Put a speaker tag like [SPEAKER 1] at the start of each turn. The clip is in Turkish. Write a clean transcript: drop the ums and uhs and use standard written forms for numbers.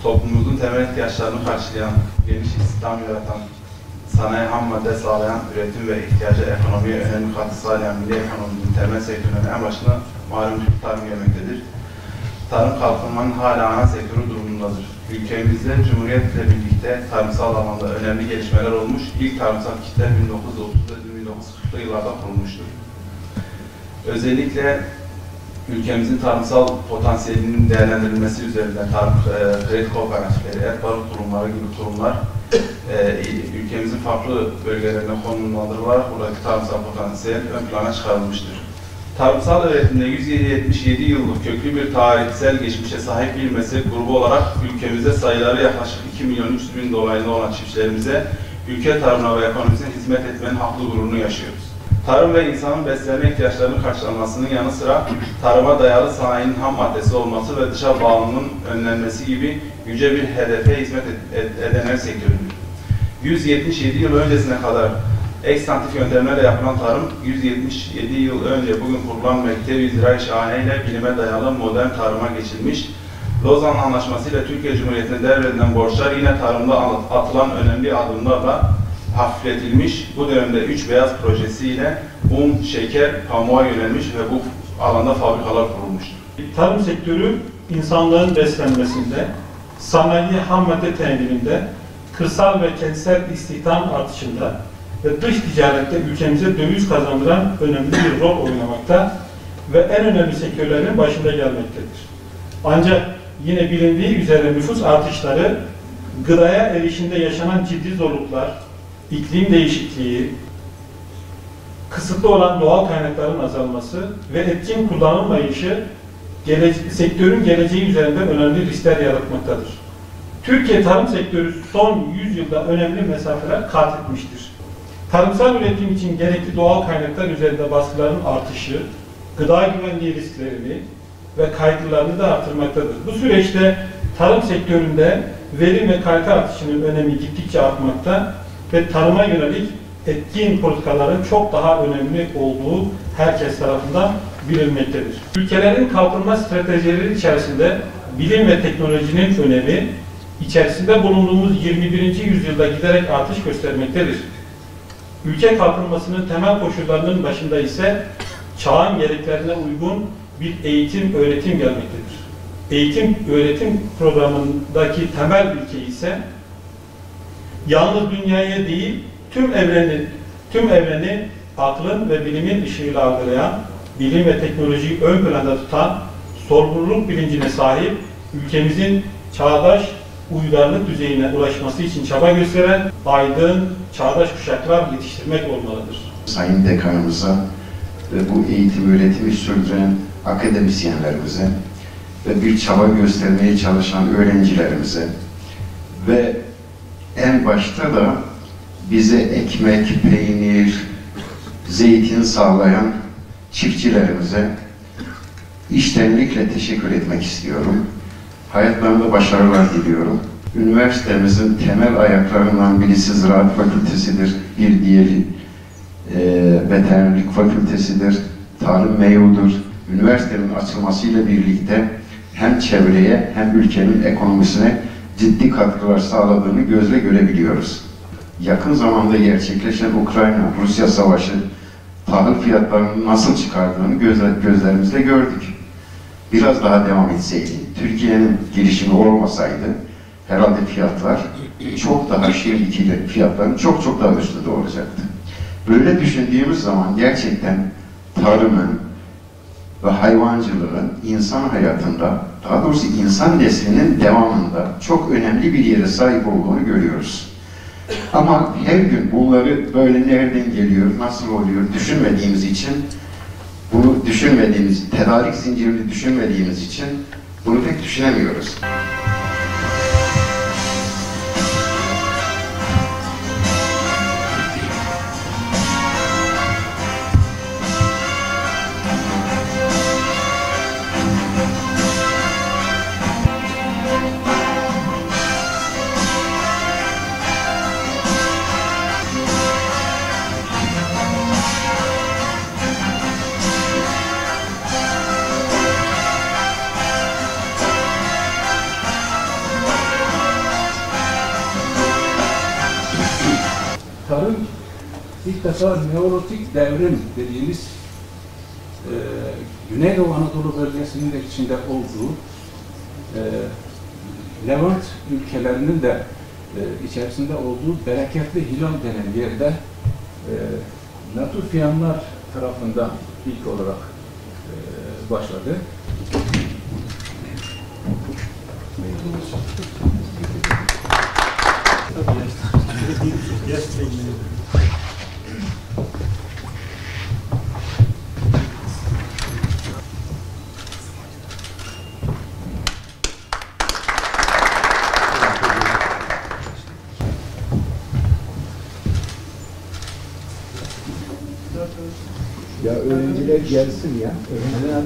[SPEAKER 1] toplumumuzun temel ihtiyaçlarını karşılayan, geniş istihdam yaratan, sanayi ham madde sağlayan, üretim ve ihtiyacı ekonomiye önemli katkı sağlayan milli ekonominin temel sektörünün en başına malum tarım gelmektedir. Tarım kalkınmanın hala ana sektörü durumundadır. Ülkemizde Cumhuriyet'le birlikte tarımsal alanda önemli gelişmeler olmuş. İlk tarımsal kitler 1930'da 1940'lı yıllarda kurulmuştur. Özellikle ülkemizin tarımsal potansiyelinin değerlendirilmesi üzerinde tarım kredi kooperatifleri, et barut kurumları gibi kurumlar ülkemizin farklı bölgelerine konumlandırılarak buradaki tarımsal potansiyel ön plana çıkarılmıştır. Tarımsal öğretimde 177 yıllık köklü bir tarihsel geçmişe sahip bir meslek grubu olarak ülkemizde sayıları yaklaşık 2.300.000 dolayında olan çiftçilerimize ülke tarımına ve ekonomisine hizmet etmenin haklı gururunu yaşıyoruz. Tarım ve insanın beslenme ihtiyaçlarının karşılanmasının yanı sıra tarıma dayalı sanayinin ham maddesi olması ve dışa bağımlılığın önlenmesi gibi yüce bir hedefe hizmet eden her sektörüdür. 177 yıl öncesine kadar ekstantif yöntemlerle yapılan tarım, 177 yıl önce bugün kurulan Mektebi Ziraat Şahane ile bilime dayalı modern tarıma geçilmiş. Lozan Anlaşması ile Türkiye Cumhuriyeti'ne devredilen borçlar yine tarımda atılan önemli adımlarla hafifletilmiş. Bu dönemde 3 beyaz projesiyle un, şeker, pamuğa yönelmiş ve bu alanda fabrikalar kurulmuştur.
[SPEAKER 2] Tarım sektörü insanlığın beslenmesinde, sanayi ham madde temininde, kırsal ve kentsel istihdam artışında ve dış ticarette ülkemize döviz kazandıran önemli bir rol oynamakta ve en önemli sektörlerin başında gelmektedir. Ancak yine bilindiği üzere nüfus artışları, gıdaya erişimde yaşanan ciddi zorluklar, iklim değişikliği, kısıtlı olan doğal kaynakların azalması ve etkin kullanılmayışı sektörün geleceği üzerinde önemli riskler yaratmaktadır. Türkiye tarım sektörü son 100 yılda önemli mesafeler kat etmiştir. Tarımsal üretim için gerekli doğal kaynaklar üzerinde baskıların artışı, gıda güvenliği risklerini ve kaygılarını da artırmaktadır. Bu süreçte tarım sektöründe verim ve kalite artışının önemi gittikçe artmakta ve tarıma yönelik etkin politikaların çok daha önemli olduğu herkes tarafından bilinmektedir. Ülkelerin kalkınma stratejileri içerisinde bilim ve teknolojinin önemi, içerisinde bulunduğumuz 21. yüzyılda giderek artış göstermektedir. Ülke kalkınmasının temel koşullarının başında ise çağın gereklerine uygun bir eğitim-öğretim gelmektedir. Eğitim-öğretim programındaki temel ilke ise yalnız dünyaya değil, tüm evreni aklın ve bilimin ışığıyla algılayan, bilim ve teknolojiyi ön planda tutan, sorumluluk bilincine sahip, ülkemizin çağdaş uygarlık düzeyine ulaşması için çaba gösteren aydın, çağdaş kuşaklar yetiştirmek olmalıdır.
[SPEAKER 3] Sayın Dekanımıza ve bu eğitim öğretimi sürdüren akademisyenlerimize ve bir çaba göstermeye çalışan öğrencilerimize ve en başta da bize ekmek, peynir, zeytin sağlayan çiftçilerimize içtenlikle teşekkür etmek istiyorum. Hayatlarında başarılar diliyorum. Üniversitemizin temel ayaklarından birisi Ziraat Fakültesidir, bir diğeri Veterinerlik Fakültesidir, Tarım Meyu'dur. Üniversitenin açılmasıyla birlikte hem çevreye hem ülkenin ekonomisine ciddi katkılar sağladığını gözle görebiliyoruz. Yakın zamanda gerçekleşen Ukrayna-Rusya savaşı tahıl fiyatlarını nasıl çıkardığını gözlerimizle gördük. Biraz daha devam etseydi, Türkiye'nin girişimi olmasaydı herhalde fiyatlar çok daha şimdiki fiyatların çok daha üstünde olacaktı. Böyle düşündüğümüz zaman gerçekten tarımın ve hayvancılığın insan hayatında, daha doğrusu insan neslinin devamında çok önemli bir yere sahip olduğunu görüyoruz. Ama her gün bunları böyle nereden geliyor, nasıl oluyor düşünmediğimiz için, tedarik zincirini düşünmediğimiz için bunu pek düşünemiyoruz.
[SPEAKER 4] ilk defa Neolitik devrim dediğimiz Güneydoğu Anadolu bölgesinin de içinde olduğu Levant ülkelerinin de içerisinde olduğu Bereketli Hilal denen yerde Natufiyanlar tarafından ilk olarak başladı.
[SPEAKER 5] Ya öğrenciler gelsin ya. Öğrenciler.